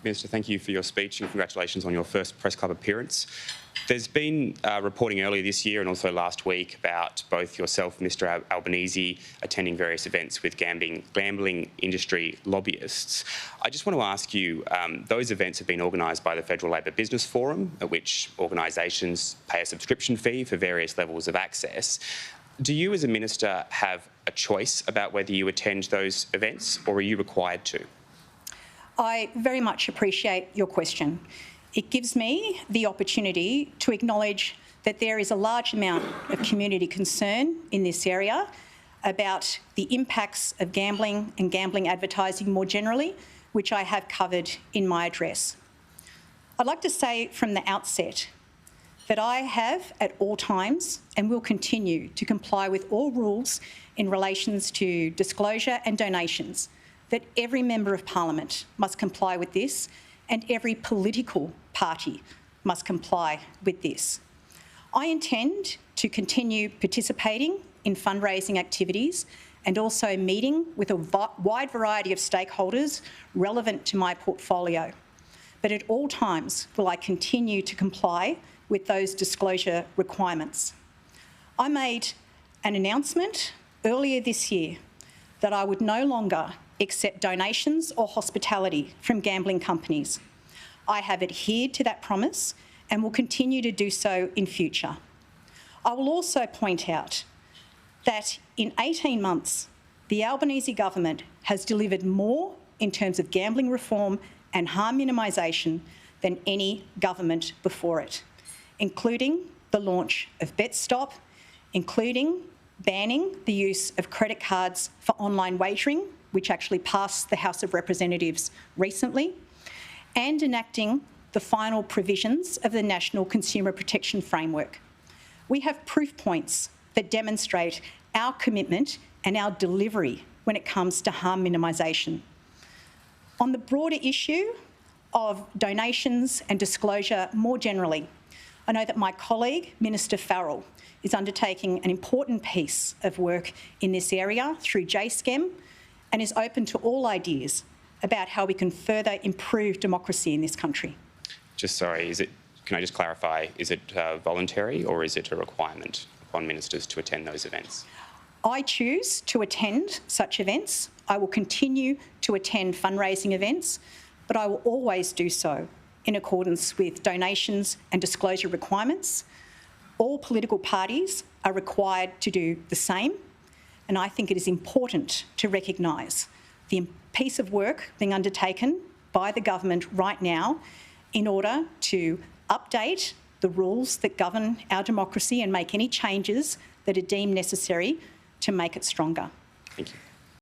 Minister, thank you for your speech and congratulations on your first Press Club appearance. There's been reporting earlier this year and also last week about both yourself and Mr Albanese attending various events with gambling industry lobbyists. I just want to ask you, those events have been organised by the Federal Labor Business Forum, at which organisations pay a subscription fee for various levels of access. Do you as a minister have a choice about whether you attend those events, or are you required to? I very much appreciate your question. It gives me the opportunity to acknowledge that there is a large amount of community concern in this area about the impacts of gambling and gambling advertising more generally, which I have covered in my address. I'd like to say from the outset that I have at all times and will continue to comply with all rules in relation to disclosure and donations, that every Member of Parliament must comply with this and every political party must comply with this. I intend to continue participating in fundraising activities and also meeting with a wide variety of stakeholders relevant to my portfolio. But at all times will I continue to comply with those disclosure requirements. I made an announcement earlier this year that I would no longer accept donations or hospitality from gambling companies. I have adhered to that promise and will continue to do so in future. I will also point out that in 18 months, the Albanese government has delivered more in terms of gambling reform and harm minimisation than any government before it, including the launch of BetStop, including banning the use of credit cards for online wagering, which actually passed the House of Representatives recently, and enacting the final provisions of the National Consumer Protection Framework. We have proof points that demonstrate our commitment and our delivery when it comes to harm minimisation. On the broader issue of donations and disclosure more generally, I know that my colleague, Minister Farrell, is undertaking an important piece of work in this area through JSCEM and is open to all ideas about how we can further improve democracy in this country. Can I just clarify, is it voluntary or is it a requirement upon ministers to attend those events? I choose to attend such events. I will continue to attend fundraising events, but I will always do so in accordance with donations and disclosure requirements. All political parties are required to do the same, and I think it is important to recognise the piece of work being undertaken by the government right now in order to update the rules that govern our democracy and make any changes that are deemed necessary to make it stronger. Thank you.